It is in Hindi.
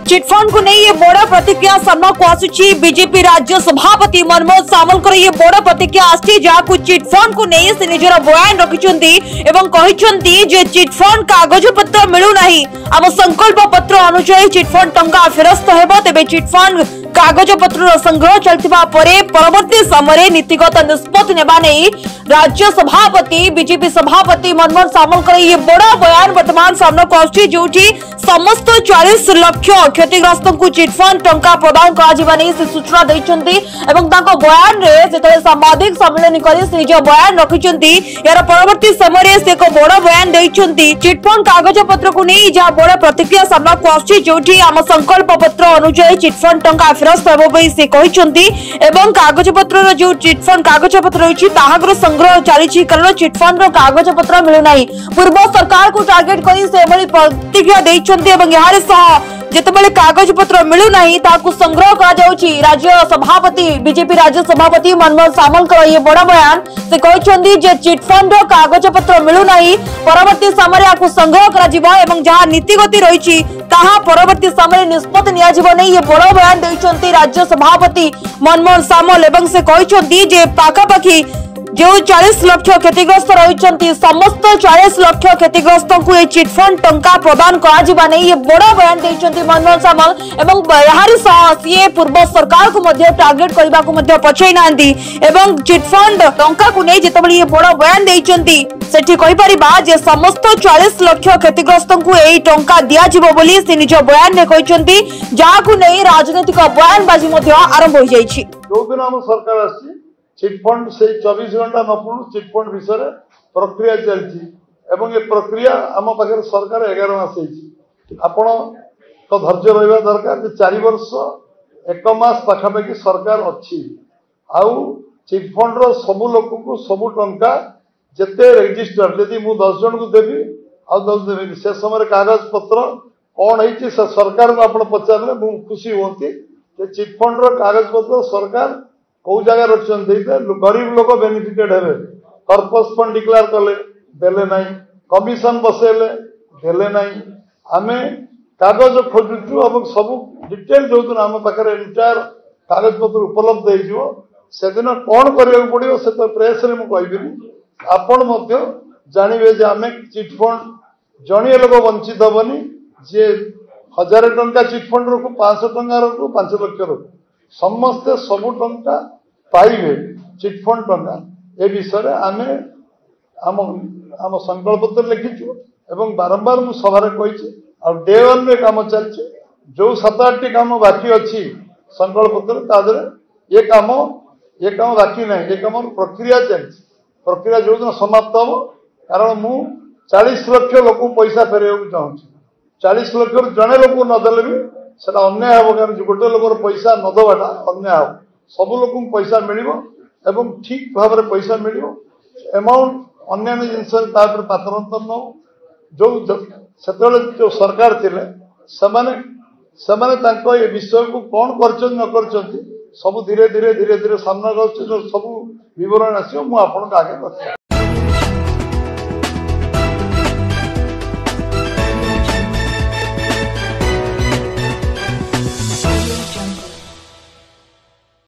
चिटफंड को नहीं ये बड़ा प्रतिक्रिया सामना को आसुची बीजेपी राज्य सभापति मनमोहन सामल ये बड़ा प्रतिक्रिया आसी जहाँ चिटफंड को नहीं से निजर बयान रखिंट जे चिटफंड कागज पत्र मिलूना आम संकल्प पत्र अनुसार चिटफंड टंका फेरस्त हो तेज चिटफंड कागज पत्र संग्रह चलता परवर्ती समय नीतिगत निष्पत्ति नेबा नहीं राज्य सभापति बीजेपी सभापति मनमोहन सामल ये बड़ा बयान वर्तमान सामना को आसुची जो समस्त 40 लाख क्षतिग्रस्त को चिटफंड टंका प्रदान कर सूचना बयान रे सांबादिक सम्मेलन कर निज बयान रखिंट यार परवर्ती समय से एक बड़ बयान देइछंती चिटफंड कागज पत्र को नहीं जहाँ बड़ा प्रतिक्रिया सामना को आसुची जो आम संकल्प पत्र अनुसार चिटफंड टंका फेरस्त होबो से कहिसंती एवं कागज पत्र जो चिटफंड कागज पत्र रही ताहागर संग्रह चली कारण चिटफंड कागज पत्र मिलूना पूर्व सरकार को टार्गेट कर प्रतिक्रिया देइछंती एवं यार जितेबाला कागज पत्र मिलूना संग्रह कर राज्य सभापति बीजेपी राज्य सभापति मनमोहन सामल ये बड़ा बयान से कहते जे चिटफंड कागज पत्र मिलूना परवर्ती समय संग्रह कर जहाँ नीतिगति रही परवर्ती समय निष्पत्ति नहीं ये बड़ बयान देते राज्य सभापति मनमोहन सामल एवं से कहते जे पाखापाखि जो 40 लाख क्षतिग्रस्त रही समस्त 40 लाख क्षतिग्रस्त को ये चिटफंड टंका प्रदान कर ये बड़ा बयान देते मनमोहन सामल एवं सी पूर्व सरकार को टार्गेट करने को पछई ना चिटफंड टंका को नहीं जिते ये बड़ा बयान देते समस्त 40 लाख क्षतिग्रस्त को यही टंका दिज्व से निज बयान में कहते जहाँ को नहीं राजनीतिक बयानबाजी आरंभ हो जाए चिटफंड से 24 घंटा न पूर्ण चिटफंड विषय प्रक्रिया चलती एवं ये प्रक्रिया आम पाखे सरकार 11 मास आपण तो धैर्य रहा दरकार 4 वर्ष 1 मास पाखापाखि सरकार अच्छी आउ चिटफंड सबू लोक को सबू टंका जिते रेजिस्टर यदि मु 10 जन को देवी आ 10 देवी से समय कागज पत्र कौन है सरकार को आप पचारे मु खुशी होती चिटफंड कागज पत्र सरकार कौ जगह रखते गरीब लोक बेनिफिटेड हे कर्पस फंड डिक्लेयर कले देले नहीं कमिशन बसेले देले नहीं आमे कागज खोजुचु और सब डिटेल जो दिन आम पाखे एंटायर कागज पत्र उपलब्ध हो सेदिन कौन करा पड़ो से तो प्रेस रे मुझे आपण जानवे आम चिटफंड जड़े लोक वंचित हेनी जे 1000 टंका चिटफंड रखू 500 टंका रखू 5 लाख रखू समस्ते सबू टंका पाइबे चिटफंड टंका ए विषय आम आम संकल्प पत्र लिखिचु एवं बारंबार मु सभा कही डे 1 में काम चलছে जो 7-8 काम बाकी अच्छी संकल्प पत्र तादरे ये काम बाकी ना ये काम प्रक्रिया चलती प्रक्रिया जो दिन समाप्त हम कारण मु 40 लाख लोक पैसा फेर चाहूँ 40 लाख जड़े लोक नदेले भी सेटा अन्याय हम कारण गोटे लोकर पैसा नदबाटा अन्याय हम सब लोक पैसा मिल एवं ठीक भाव में पैसा मिल एमाउंट अन्य जिनस पात्र न जो जो सरकार थिले ये विषय को कौन कर सब धीरे धीरे सामना सब विवरण आसो मुझे आगे रखी।